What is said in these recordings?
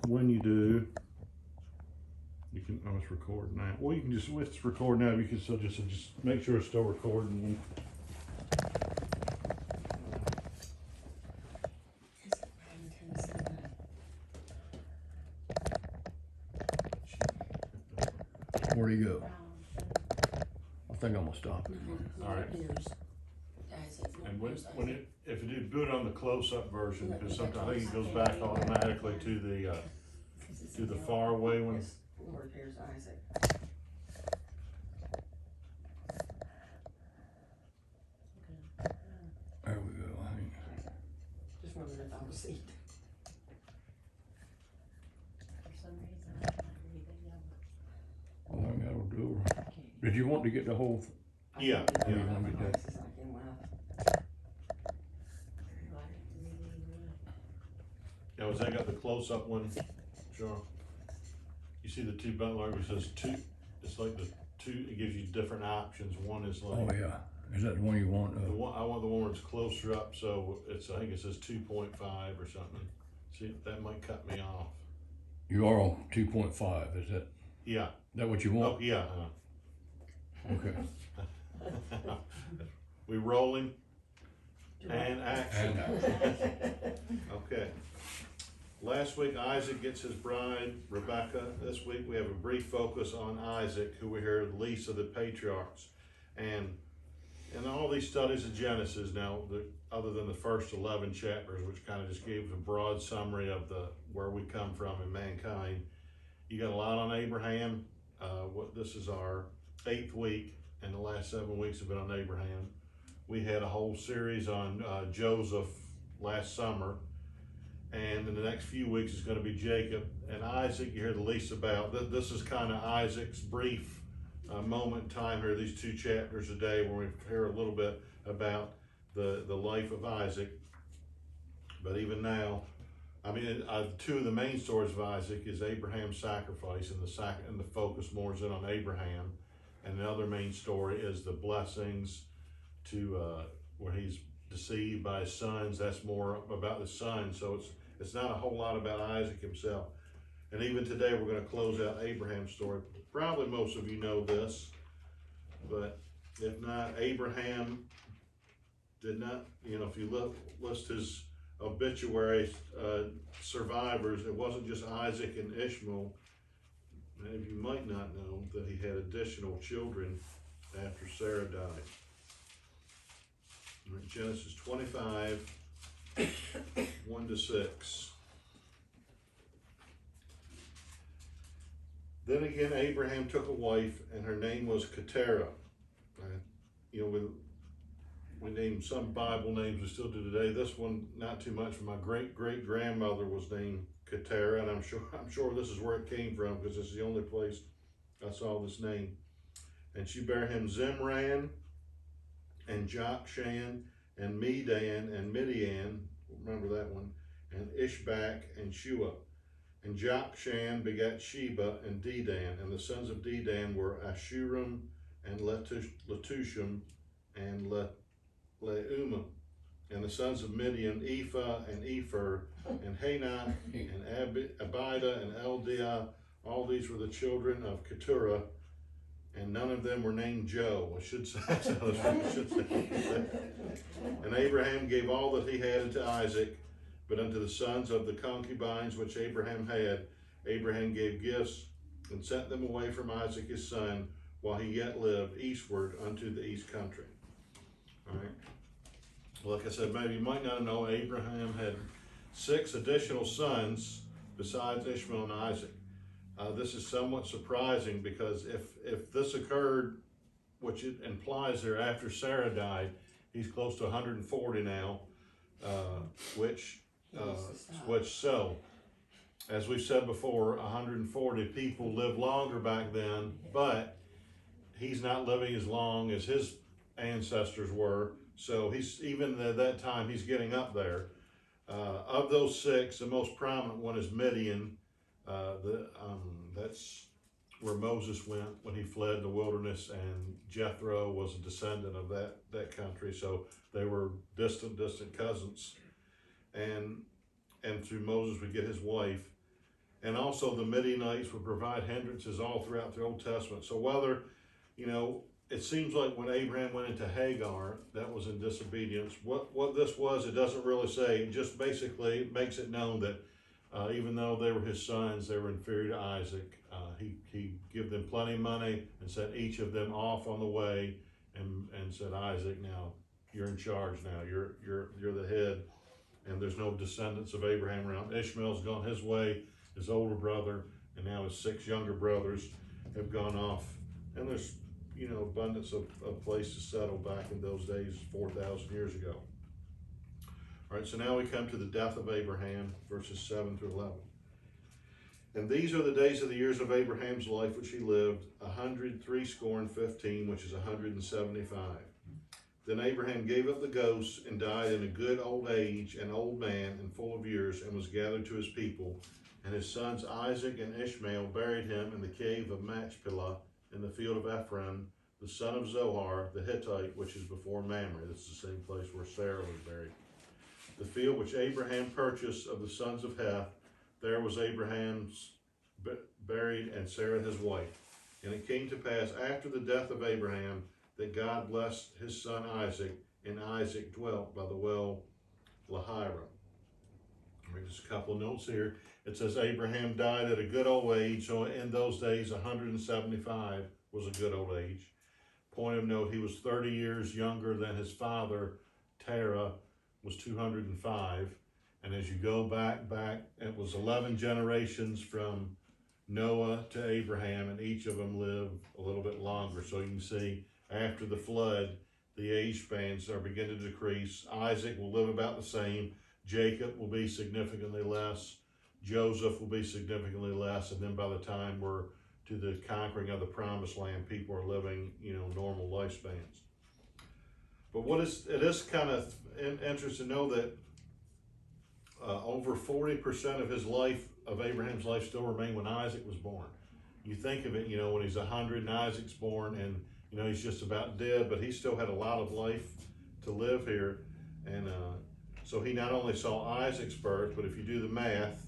when you do, you can, oh, it's recording now. Well, you can just, it's recording now, you can still just make sure it's still recording. Where'd he go? I think I'm gonna stop it. All right. And when it, if you do it on the close-up version, because sometimes I think it goes back automatically to the far away one. Lord, here's Isaac. There we go. Just wondering if I was seeing. I think that'll do her. Did you want to get the whole? Yeah, yeah. Now, has that got the close-up one, Sean? You see the two button logo says two, it's like the two, it gives you different options. One is like. Oh, yeah. Is that the one you want? The one, I want the one where it's closer up, so it's, I think it says 2.5 or something. See, that might cut me off. You are on 2.5, is Yeah. that what you Oh, want? yeah. Okay. We rolling? And action. Okay. Last week, Isaac gets his bride, Rebecca. This week, we have a brief focus on Isaac, who we hear the least of the patriarchs. And in all these studies of Genesis now, other than the first 11 chapters, which kind of just gave a broad summary of where we come from in mankind, you got a lot on Abraham. This is our 8th week, and the last 7 weeks have been on Abraham. We had a whole series on Joseph last summer, and in the next few weeks is going to be Jacob and Isaac. You hear the least about. This is kind of Isaac's brief moment in time here, these 2 chapters a day, where we hear a little bit about the life of Isaac. But even now, I mean, 2 of the main stories of Isaac is Abraham's sacrifice, and the focus more is in on Abraham. And the other main story is the blessings to where he's deceived by his sons. That's more about the sons. So it's not a whole lot about Isaac himself. And even today, we're going to close out Abraham's story. Probably most of you know this, but if not, Abraham did not, if you list his obituary survivors, it wasn't just Isaac and Ishmael. Many of you might not know that he had additional children after Sarah died. Genesis 25, 1-6. Then again, Abraham took a wife, and her name was Keturah. We named some Bible names, we still do today. This one, not too much. My great-great-grandmother was named Keturah, and I'm sure this is where it came from, because this is the only place I saw this name. And she bare him Zimran, and Jokshan, and Medan, and Midian, remember that one, and Ishbak, and Shua. And Jokshan begat Sheba and Dedan, and the sons of Dedan were Ashurim, and Letushim, and Leumim. And the sons of Midian, Ephah, and Epher, and Hanok, and Abida, and Eldiah. All these were the children of Keturah, and none of them were named Joe. I should say. And Abraham gave all that he had unto Isaac, but unto the sons of the concubines which Abraham had, Abraham gave gifts, and sent them away from Isaac his son, while he yet lived, eastward unto the east country. All right. Well, like I said, maybe you might not know, Abraham had 6 additional sons besides Ishmael and Isaac. This is somewhat surprising, because if this occurred, which it implies there after Sarah died, he's close to 140 now, which as we've said before, 140 people lived longer back then, but he's not living as long as his ancestors were. So he's, even at that time, he's getting up there. Of those 6, the most prominent one is Midian. That's where Moses went when he fled the wilderness, and Jethro was a descendant of that country. So they were distant cousins. And through Moses we get his wife. And also the Midianites would provide hindrances all throughout the Old Testament. So whether, it seems like when Abraham went into Hagar, that was in disobedience. What this was, it doesn't really say. It just basically makes it known that even though they were his sons, they were inferior to Isaac. He gave them plenty of money and sent each of them off on the way, and said, Isaac, now you're in charge. Now you're the head, and there's no descendants of Abraham around. Ishmael's gone his way, his older brother, and now his 6 younger brothers have gone off, and there's abundance of place to settle back in those days 4,000 years ago. All right, so now we come to the death of Abraham, verses 7 through 11. And these are the days of the years of Abraham's life which he lived, 115, which is 175. Then Abraham gave up the ghost and died in a good old age, an old man and full of years, and was gathered to his people. And his sons Isaac and Ishmael buried him in the cave of Machpelah in the field of Ephron, the son of Zohar, the Hittite, which is before Mamre. This is the same place where Sarah was buried. The field which Abraham purchased of the sons of Heth, there was Abraham's buried, and Sarah his wife. And it came to pass after the death of Abraham that God blessed his son Isaac, and Isaac dwelt by the well Lahira. Just a couple of notes here. It says Abraham died at a good old age, so in those days 175 was a good old age. Point of note, he was 30 years younger than his father. Terah was 205. And as you go back, it was 11 generations from Noah to Abraham, and each of them lived a little bit longer. So you can see after the flood, the age spans are beginning to decrease. Isaac will live about the same. Jacob will be significantly less. Joseph will be significantly less. And then by the time we're to the conquering of the promised land, people are living, normal lifespans. But it is kind of interesting to know that over 40% of his life, of Abraham's life, still remained when Isaac was born. You think of it, when he's 100 and Isaac's born, and he's just about dead, but he still had a lot of life to live here. And so he not only saw Isaac's birth, but if you do the math,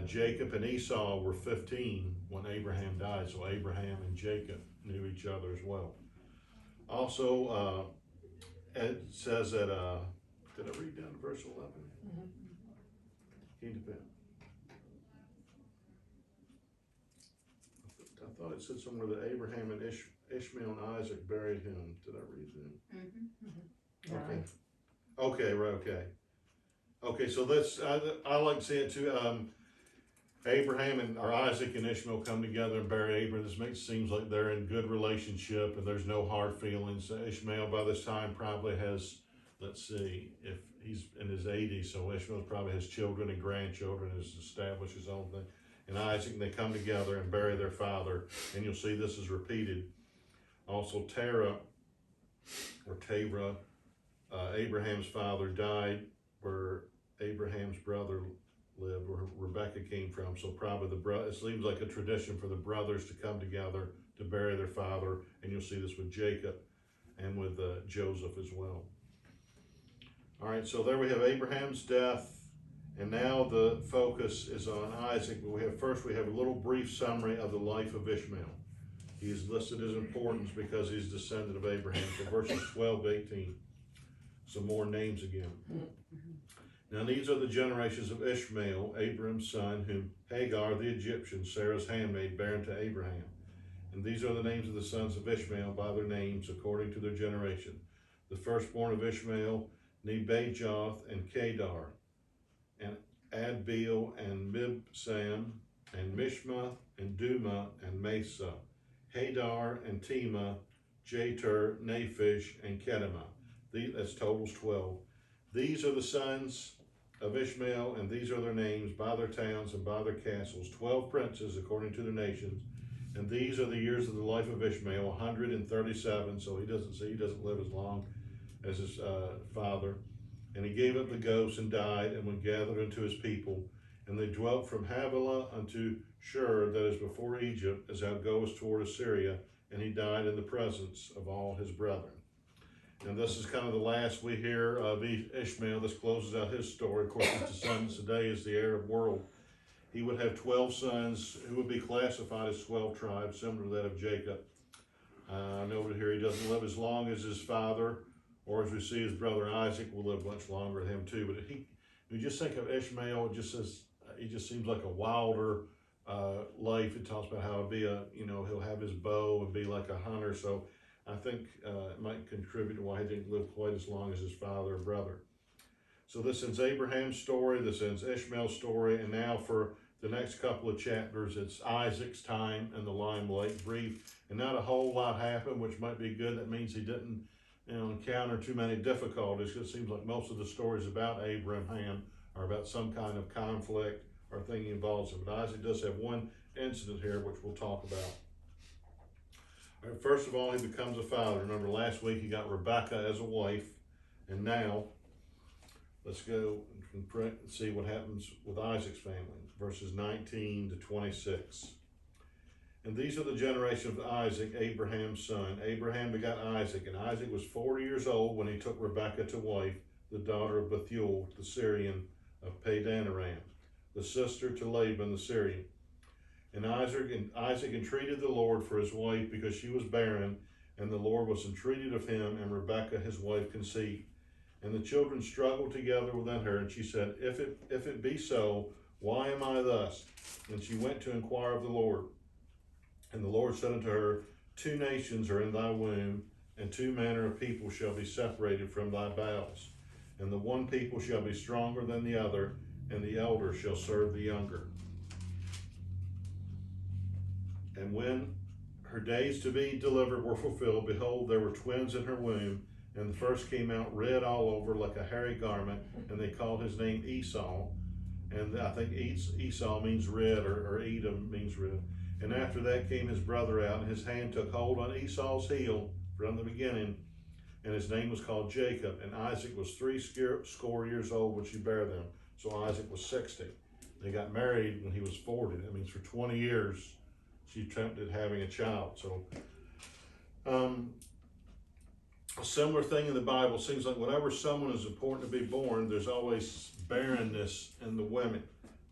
Jacob and Esau were 15 when Abraham died. So Abraham and Jacob knew each other as well. Also, it says that, did I read down to verse 11? Mm-hmm. Came to pass. I thought it said somewhere that Abraham and Ishmael and Isaac buried him. Did I read that? Mm-hmm. Okay. Okay, right, okay. Okay, so that's, I like to see it too. Abraham or Isaac and Ishmael come together and bury Abraham. This seems like they're in good relationship and there's no hard feelings. Ishmael by this time probably has, let's see, if he's in his 80s, so Ishmael probably has children and grandchildren, has established his own thing. And Isaac, they come together and bury their father, and you'll see this is repeated. Also Terah, or Terah, Abraham's father, died where Abraham's brother lived, where Rebecca came from. So probably it seems like a tradition for the brothers to come together to bury their father, and you'll see this with Jacob and with Joseph as well. All right, so there we have Abraham's death, and now the focus is on Isaac. But we have a little brief summary of the life of Ishmael. He is listed as importance because he's descendant of Abraham. So verses 12 to 18, some more names again. Now these are the generations of Ishmael, Abraham's son, whom Hagar the Egyptian, Sarah's handmaid, bare unto Abraham. And these are the names of the sons of Ishmael by their names according to their generation. The firstborn of Ishmael, Nebajoth and Kedar, and Adbeel and Mibsam, and Mishma and Duma and Mesa, Hadar and Tema, Jeter, Naphish, and Kedemah. That's totals 12. These are the sons of Ishmael, and these are their names by their towns and by their castles, 12 princes according to their nations. And these are the years of the life of Ishmael, 137. So he doesn't live as long as his father. And he gave up the ghost and died, and went gathered unto his people. And they dwelt from Havilah unto Shur, that is before Egypt, as thou goest toward Assyria. And he died in the presence of all his brethren. And this is kind of the last we hear of Ishmael. This closes out his story. Of course, his descendants today is the Arab world. he would have 12 sons who would be classified as 12 tribes, similar to that of Jacob. I noted here he doesn't live as long as his father, or as we see his brother Isaac will live much longer than him too. But you just think of Ishmael, it just says, he just seems like a wilder life. It talks about how it'll be he'll have his bow and be like a hunter. So I think it might contribute to why he didn't live quite as long as his father or brother. So this ends Abraham's story, this ends Ishmael's story, and now for the next couple of chapters, it's Isaac's time in the limelight, brief, and not a whole lot happened, which might be good. That means he didn't encounter too many difficulties. It seems like most of the stories about Abraham are about some kind of conflict or thing he involves him. But Isaac does have one incident here, which we'll talk about. All right, first of all, he becomes a father. Remember last week he got Rebekah as a wife, and now let's go and see what happens with Isaac's family, verses 19 to 26. And these are the generations of Isaac, Abraham's son. Abraham begot Isaac, and Isaac was 40 years old when he took Rebekah to wife, the daughter of Bethuel, the Syrian of Padan Aram, the sister to Laban the Syrian. And Isaac entreated the Lord for his wife because she was barren, and the Lord was entreated of him, and Rebekah his wife conceived. And the children struggled together within her, and she said, If it be so, why am I thus? And she went to inquire of the Lord. And the Lord said unto her, 2 nations are in thy womb, and 2 manner of people shall be separated from thy bowels. And the one people shall be stronger than the other, and the elder shall serve the younger. And when her days to be delivered were fulfilled, behold, there were twins in her womb, and the first came out red all over like a hairy garment, and they called his name Esau. And I think Esau means red, or Edom means red. And after that came his brother out, and his hand took hold on Esau's heel from the beginning, and his name was called Jacob. And Isaac was 60 years old when she bare them. So Isaac was 60. They got married when he was 40. That means for 20 years she attempted having a child. So a similar thing in the Bible. Seems like whenever someone is important to be born, there's always barrenness in the women.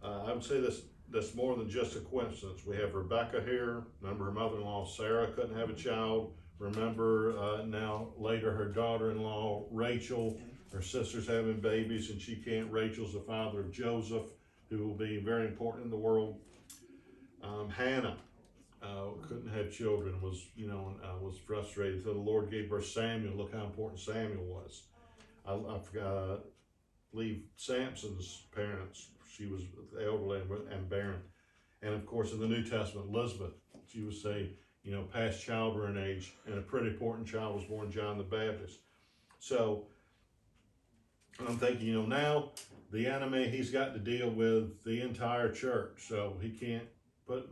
I would say that's more than just a coincidence. We have Rebekah here. Remember her mother-in-law Sarah couldn't have a child. Remember now later her daughter-in-law Rachel, her sister's having babies and she can't. Rachel's the father of Joseph, who will be very important in the world. Hannah couldn't have children, was frustrated. So the Lord gave her Samuel. Look how important Samuel was. I believe Samson's parents, she was elderly and barren. And of course in the New Testament, Elizabeth, she was past childbearing age, and a pretty important child was born, John the Baptist. So I'm thinking, now the enemy, he's got to deal with the entire church, so he can't but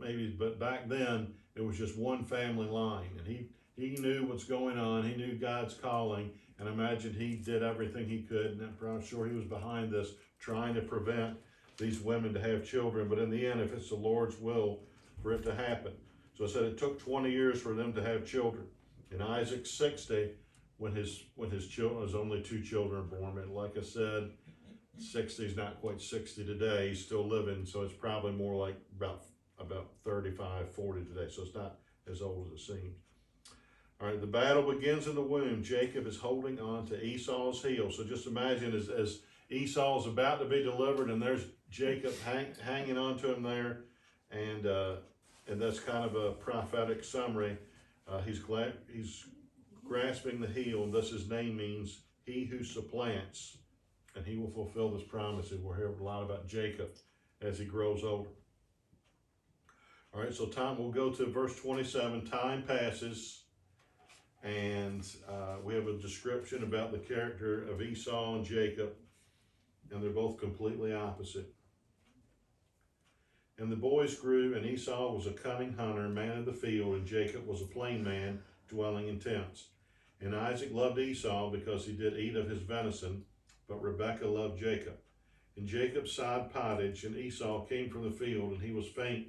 back then it was just one family line, and he knew what's going on. He knew God's calling, and I imagine he did everything he could, and I'm sure he was behind this, trying to prevent these women to have children. But in the end, if it's the Lord's will for it to happen. So I said it took 20 years for them to have children. And Isaac's 60 when his children, his only 2 children born. And like I said, 60 is not quite 60 today. He's still living, so it's probably more like about 35, 40 today. So it's not as old as it seems. All right, the battle begins in the womb. Jacob is holding on to Esau's heel. So just imagine as Esau's about to be delivered, and there's Jacob hanging on to him there, and that's kind of a prophetic summary. He's grasping the heel, and thus his name means he who supplants, and he will fulfill this promise. And we'll hear a lot about Jacob as he grows older. All right, so we'll go to verse 27. Time passes, and we have a description about the character of Esau and Jacob, and they're both completely opposite. And the boys grew, and Esau was a cunning hunter, man of the field, and Jacob was a plain man, dwelling in tents. And Isaac loved Esau because he did eat of his venison, but Rebekah loved Jacob. And Jacob sod pottage, and Esau came from the field, and he was faint.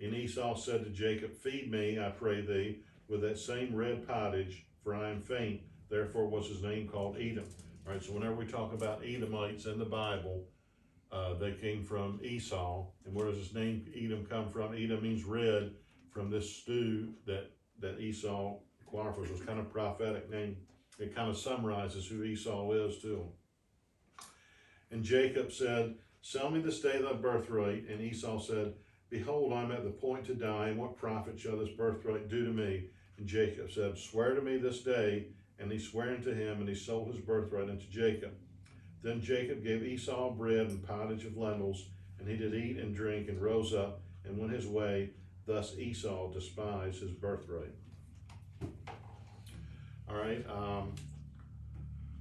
And Esau said to Jacob, Feed me, I pray thee, with that same red pottage, for I am faint. Therefore was his name called Edom. All right, so whenever we talk about Edomites in the Bible, They came from Esau. And where does his name Edom come from? Edom means red, from this stew that Esau acquired, was kind of prophetic name. It kind of summarizes who Esau is to him. And Jacob said, sell me this day thy birthright. And Esau said, behold, I am at the point to die, and what profit shall this birthright do to me? And Jacob said, swear to me this day. And he sware unto him, and he sold his birthright unto Jacob. Then Jacob gave Esau bread and pottage of lentils, and he did eat and drink, and rose up, and went his way. Thus Esau despised his birthright. All right,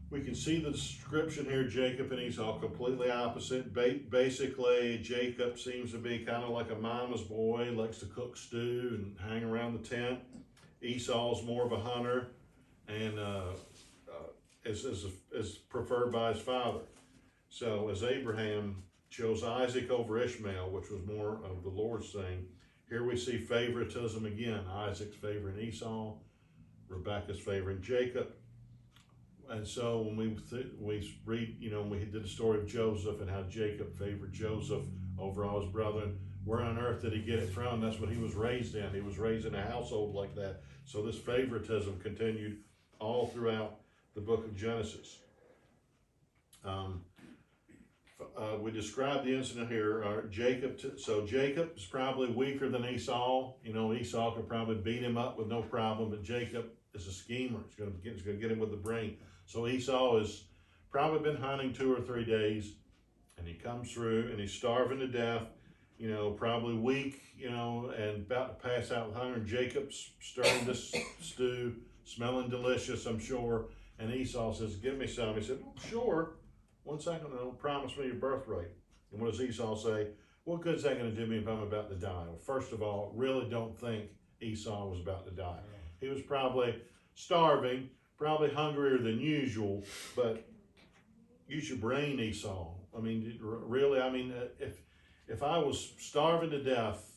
we can see the description here, Jacob and Esau, completely opposite. Basically, Jacob seems to be kind of like a mama's boy, likes to cook stew and hang around the tent. Esau's more of a hunter, and is preferred by his father. So as Abraham chose Isaac over Ishmael, which was more of the Lord's thing, here we see favoritism again. Isaac's favoring Esau, Rebekah's favoring Jacob. And so when we read, we did the story of Joseph and how Jacob favored Joseph over all his brethren, where on earth did he get it from? That's what he was raised in. He was raised in a household like that. So this favoritism continued all throughout the book of Genesis. We described the incident here. Jacob is probably weaker than Esau. Esau could probably beat him up with no problem, but Jacob is a schemer. He's going to get him with the brain. So Esau has probably been hunting 2 or 3 days, and he comes through, and he's starving to death, probably weak, and about to pass out with hunger. Jacob's stirring this stew, smelling delicious, I'm sure. And Esau says, give me some. He said, sure. 1 second, promise me your birthright. And what does Esau say? What good is that going to do me if I'm about to die? Well, first of all, really don't think Esau was about to die. He was probably starving, probably hungrier than usual, but use your brain, Esau. I mean, really, if I was starving to death,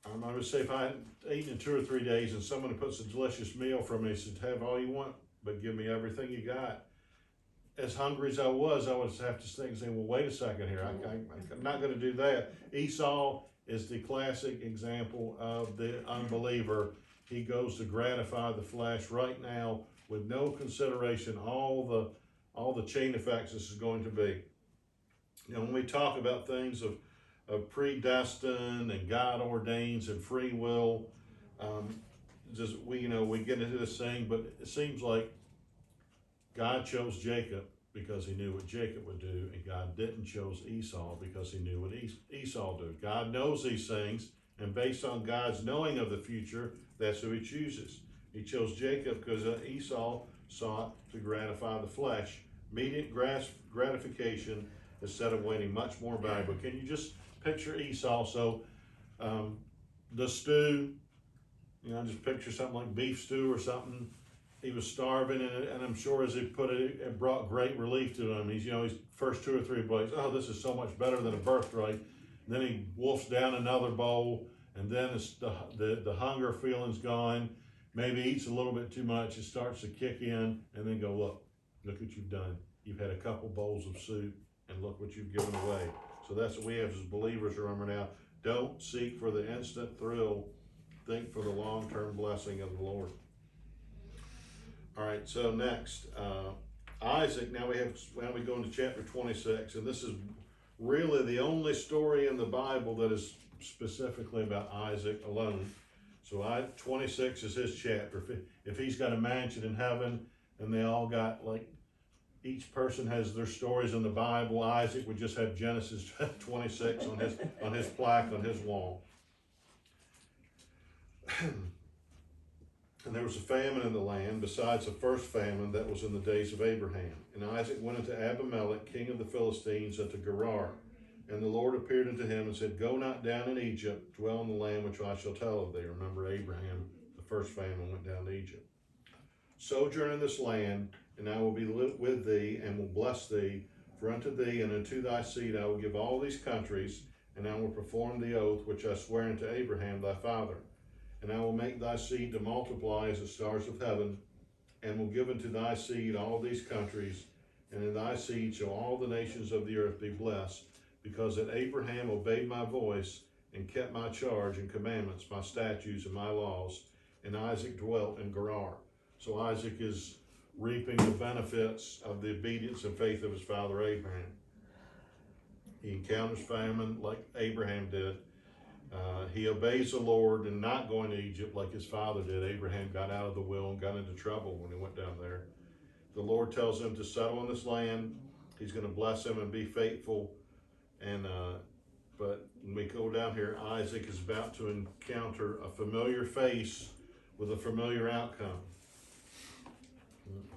I would say if I hadn't eaten in 2 or 3 days and someone puts a delicious meal for me, said, have all you want, but give me everything you got. As hungry as I would have to think and say, well, wait a second here. I'm not going to do that. Esau is the classic example of the unbeliever. He goes to gratify the flesh right now with no consideration all the chain effects this is going to be. When we talk about things of predestined and God ordains and free will, we get into this thing, but it seems like God chose Jacob because he knew what Jacob would do, and God didn't choose Esau because he knew what Esau did. God knows these things, and based on God's knowing of the future, that's who he chooses. He chose Jacob because Esau sought to gratify the flesh, immediate gratification instead of waiting much more valuable. Can you just picture Esau? So the stew, just picture something like beef stew or something. He was starving, and I'm sure as he put it, it brought great relief to him. He's first 2 or 3 bites, oh, this is so much better than a birthright. Then he wolfs down another bowl, and then the hunger feeling's gone. Maybe eats a little bit too much. It starts to kick in, and then go, look what you've done. You've had a couple bowls of soup, and look what you've given away. So that's what we have as believers. Remember now, don't seek for the instant thrill. Think for the long-term blessing of the Lord. All right, so next, Isaac. Now we go into chapter 26, and this is really the only story in the Bible that is specifically about Isaac alone. So 26 is his chapter. If he's got a mansion in heaven, and they all got each person has their stories in the Bible, Isaac would just have Genesis 26 on his plaque on his wall. And there was a famine in the land, besides the first famine that was in the days of Abraham. And Isaac went unto Abimelech, king of the Philistines, unto Gerar. And the Lord appeared unto him and said, go not down in Egypt, dwell in the land which I shall tell of thee. Remember Abraham, the first famine went down to Egypt. Sojourn in this land, and I will be with thee, and will bless thee. For unto thee and unto thy seed I will give all these countries, and I will perform the oath which I swear unto Abraham thy father. And I will make thy seed to multiply as the stars of heaven, and will give unto thy seed all these countries, and in thy seed shall all the nations of the earth be blessed, because that Abraham obeyed my voice and kept my charge and commandments, my statutes and my laws, and Isaac dwelt in Gerar. So Isaac is reaping the benefits of the obedience and faith of his father Abraham. He encounters famine like Abraham did. He obeys the Lord and not going to Egypt like his father did. Abraham got out of the will and got into trouble when he went down there. The Lord tells him to settle in this land. He's going to bless him and be faithful. And but when we go down here, Isaac is about to encounter a familiar face with a familiar outcome.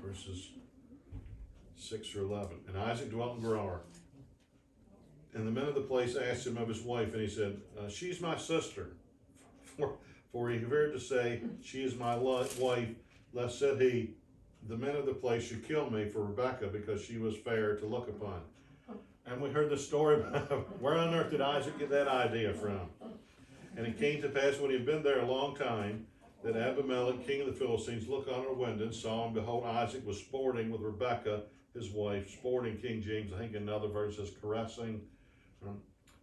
Verses 6 through 11. And Isaac dwelt in Gerar. And the men of the place asked him of his wife, and he said, she's my sister. For he feared to say, she is my wife, lest, said he, the men of the place should kill me for Rebekah, because she was fair to look upon. And we heard the story about where on earth did Isaac get that idea from? And it came to pass when he had been there a long time, that Abimelech, king of the Philistines, looked on a window and saw, and behold, Isaac was sporting with Rebekah, his wife. Sporting, King James, I think in another verse says caressing.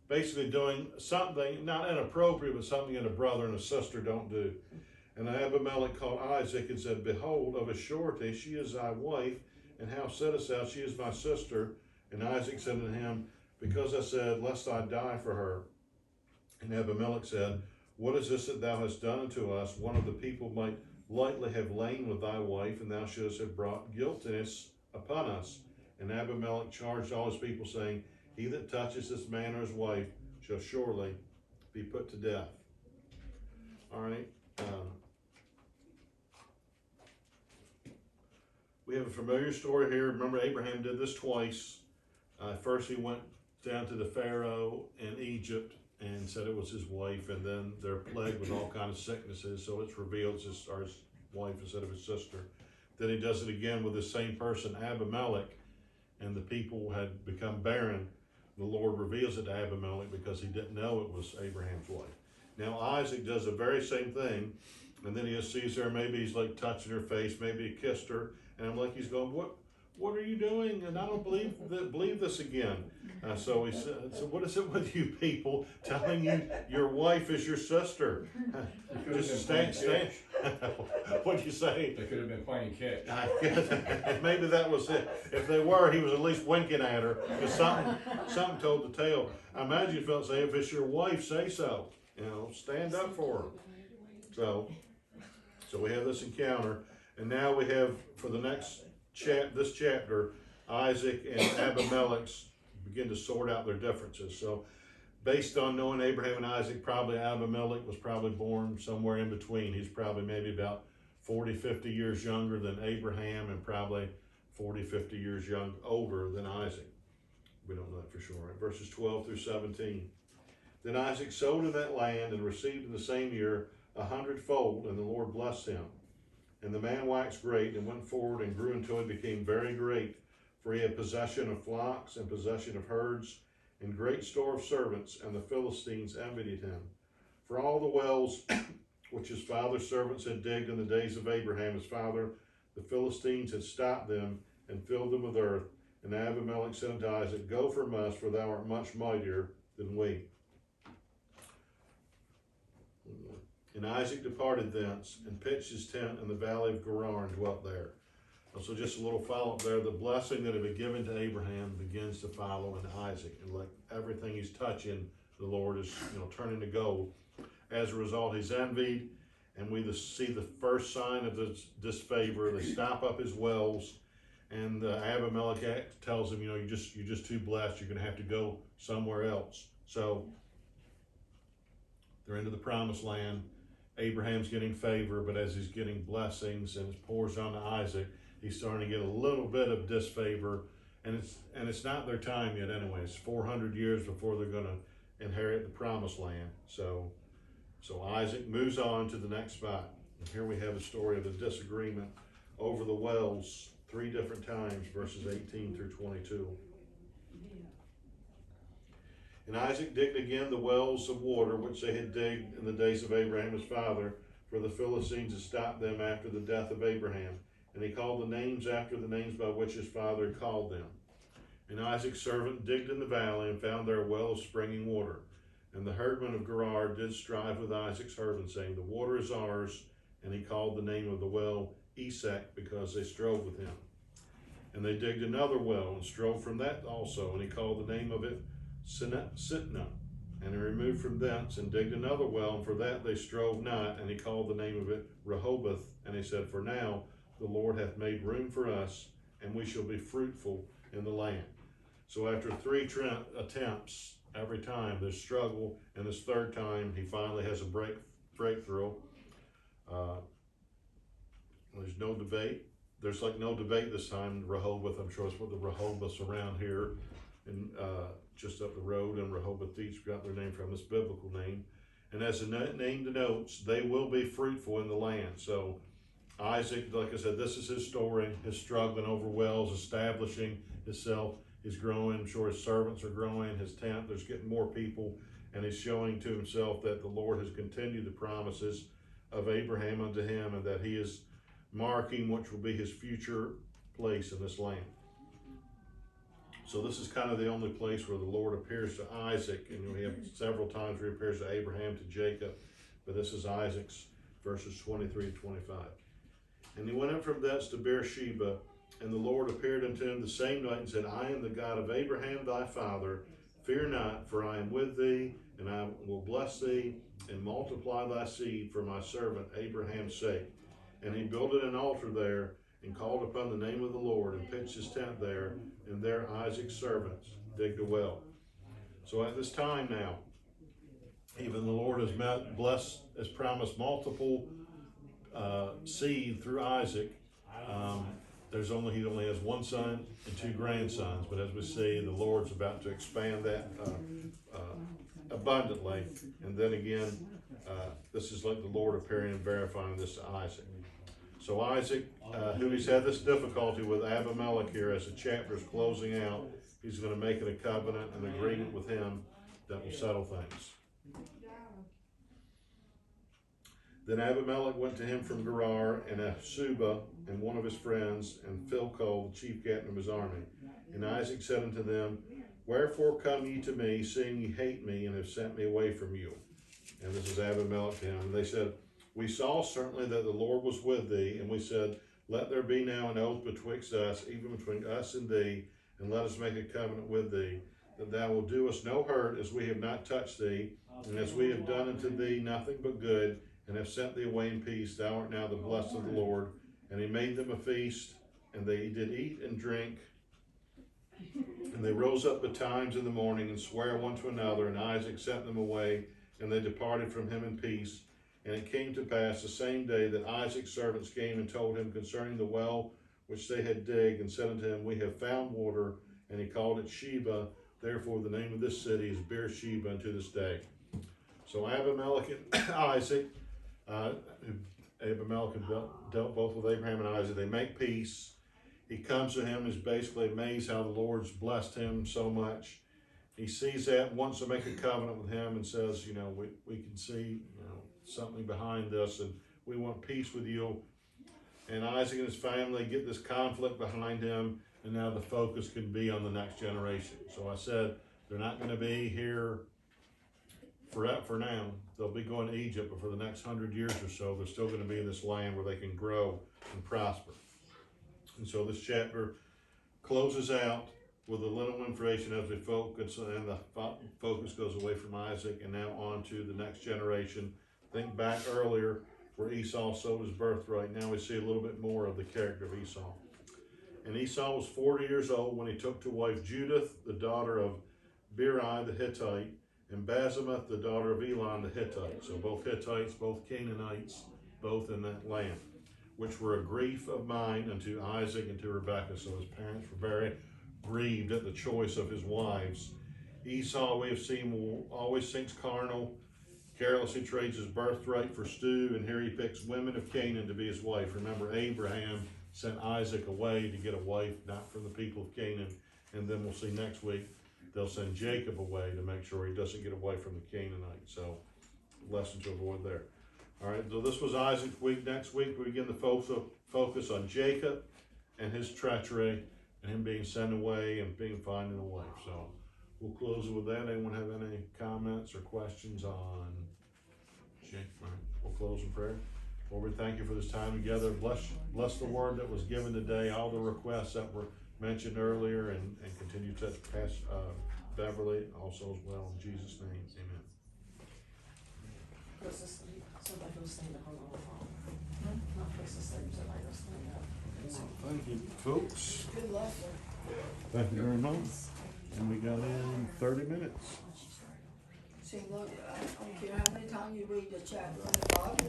Basically doing something not inappropriate, but something that a brother and a sister don't do. And Abimelech called Isaac and said, behold, of a surety she is thy wife, and how saidst thou, she is my sister? And Isaac said to him, because I said, lest I die for her. And Abimelech said, what is this that thou hast done unto us? One of the people might lightly have lain with thy wife, and thou shouldst have brought guiltiness upon us. And Abimelech charged all his people, saying, he that touches this man or his wife shall surely be put to death. All right. We have a familiar story here. Remember, Abraham did this twice. First, he went down to the Pharaoh in Egypt and said it was his wife, and then they're plagued with all kinds of sicknesses, so it's revealed it's his wife instead of his sister. Then he does it again with the same person, Abimelech, and the people had become barren. The Lord reveals it to Abimelech because he didn't know it was Abraham's wife. Now Isaac does the very same thing, and then he just sees her, maybe he's like touching her face, maybe he kissed her, and I'm like, he's going, what are you doing? And I don't believe this again. So he said, so what is it with you people telling you your wife is your sister? Just stand. What'd you say? They could have been playing catch. I guess, maybe that was it. If they were, he was at least winking at her, because something told the tale. I imagine you felt, say, if it's your wife, say so. You know, stand up for her. So we have this encounter, and now we have, for the next this chapter, Isaac and Abimelech begin to sort out their differences. So based on knowing Abraham and Isaac, probably Abimelech was probably born somewhere in between. He's probably maybe about 40, 50 years younger than Abraham, and probably 40, 50 years older than Isaac. We don't know that for sure. Right? Verses 12 through 17. Then Isaac sowed in that land and received in the same year 100-fold, and the Lord blessed him. And the man waxed great and went forward and grew until he became very great, for he had possession of flocks and possession of herds and great store of servants, and the Philistines envied him. For all the wells which his father's servants had digged in the days of Abraham his father, the Philistines had stopped them and filled them with earth. And Abimelech said unto Isaac, go from us, for thou art much mightier than we. And Isaac departed thence and pitched his tent in the valley of Gerar and dwelt there. So just a little follow-up there. The blessing that had been given to Abraham begins to follow in Isaac. And like everything he's touching, the Lord is turning to gold. As a result, he's envied. And we see the first sign of this disfavor. They stop up his wells. And Abimelech tells him, you're just too blessed. You're going to have to go somewhere else. So they're into the promised land. Abraham's getting favor, but as he's getting blessings and it pours on to Isaac, he's starting to get a little bit of disfavor, and it's not their time yet anyway. It's 400 years before they're going to inherit the promised land. So Isaac moves on to the next spot. And here we have a story of the disagreement over the wells 3 different times, verses 18 through 22. And Isaac digged again the wells of water which they had digged in the days of Abraham his father, for the Philistines had stopped them after the death of Abraham. And he called the names after the names by which his father had called them. And Isaac's servant digged in the valley and found there a well of springing water. And the herdmen of Gerar did strive with Isaac's herdmen, saying, the water is ours. And he called the name of the well Esek, because they strove with him. And they digged another well and strove from that also. And he called the name of it Sitnah. And he removed from thence and digged another well, and for that they strove not. And he called the name of it Rehoboth. And he said, for now the Lord hath made room for us, and we shall be fruitful in the land. So after 3 attempts, every time there's struggle, and this third time he finally has a breakthrough. There's no debate. There's like no debate this time. Rehoboth, I'm sure it's what the Rehoboths around here, and just up the road, and Rehoboth each got their name from this biblical name. And as the name denotes, they will be fruitful in the land. So Isaac, like I said, this is his story, his struggling over wells, establishing himself. He's growing. I'm sure his servants are growing. His tent, there's getting more people, and he's showing to himself that the Lord has continued the promises of Abraham unto him, and that he is marking which will be his future place in this land. So this is kind of the only place where the Lord appears to Isaac, and we have several times where he appears to Abraham, to Jacob, but this is Isaac's, verses 23 to 25. And he went up from thence to Beersheba, and the Lord appeared unto him the same night and said, I am the God of Abraham thy father. Fear not, for I am with thee, and I will bless thee, and multiply thy seed for my servant Abraham's sake. And he builded an altar there, and called upon the name of the Lord, and pitched his tent there, and there Isaac's servants digged a well. So at this time now, even the Lord has blessed, has promised multiple seed through Isaac. He only has 1 son and 2 grandsons, but as we see, the Lord's about to expand that abundantly. And then again, this is like the Lord appearing and verifying this to Isaac. So Isaac, who he's had this difficulty with Abimelech here, as the chapter is closing out, he's going to make it a covenant, an agreement with him that will settle things. Then Abimelech went to him from Gerar, and Ahsuba, and one of his friends, and Philcol, the chief captain of his army. And Isaac said unto them, wherefore come ye to me, seeing ye hate me, and have sent me away from you? And this is Abimelech to him. And they said, we saw certainly that the Lord was with thee, and we said, let there be now an oath betwixt us, even between us and thee, and let us make a covenant with thee, that thou wilt do us no hurt, as we have not touched thee, and as we have done unto thee nothing but good, and have sent thee away in peace. Thou art now the blessed of the Lord. And he made them a feast, and they did eat and drink. And they rose up betimes in the morning, and sware one to another, and Isaac sent them away, and they departed from him in peace. And it came to pass the same day that Isaac's servants came and told him concerning the well which they had digged, and said unto him, we have found water. And he called it Sheba. Therefore the name of this city is Beersheba unto this day. So Abimelech and Isaac, Abimelech dealt both with Abraham and Isaac. They make peace. He comes to him, is basically amazed how the Lord's blessed him so much. He sees that, wants to make a covenant with him, and says, we can see, something behind this, and we want peace with you. And Isaac and his family get this conflict behind him, and now the focus can be on the next generation. So I said, they're not going to be here for now. They'll be going to Egypt, but for the next 100 years or so, they're still going to be in this land where they can grow and prosper. And so this chapter closes out with a little information as we focus, and the focus goes away from Isaac and now on to the next generation. Think back earlier where Esau sold his birthright. Now we see a little bit more of the character of Esau. And Esau was 40 years old when he took to wife Judith, the daughter of Beri the Hittite, and Basemath, the daughter of Elon the Hittite. So both Hittites, both Canaanites, both in that land, which were a grief of mind unto Isaac and to Rebekah. So his parents were very grieved at the choice of his wives. Esau, we have seen, always thinks carnal, carelessly trades his birthright for stew, and here he picks women of Canaan to be his wife. Remember, Abraham sent Isaac away to get a wife, not from the people of Canaan. And then we'll see next week, they'll send Jacob away to make sure he doesn't get away from the Canaanites. So, lesson to avoid there. All right, so this was Isaac's week. Next week, we begin to focus on Jacob and his treachery and him being sent away and being finding a wife. So we'll close it with that. Anyone have any comments or questions on Jacob? All right, we'll close in prayer. Lord, we thank you for this time together. Bless the word that was given today, all the requests that were mentioned earlier, and continue to pass Beverly also as well. In Jesus' name, amen. Goes to sleep, somebody goes stand up on the phone. Not goes to sleep, somebody goes stand up. Thank you, folks. Good luck. Thank you very much. And we got in 30 minutes. See, look, I don't care how many times you read the chapter on the bottom.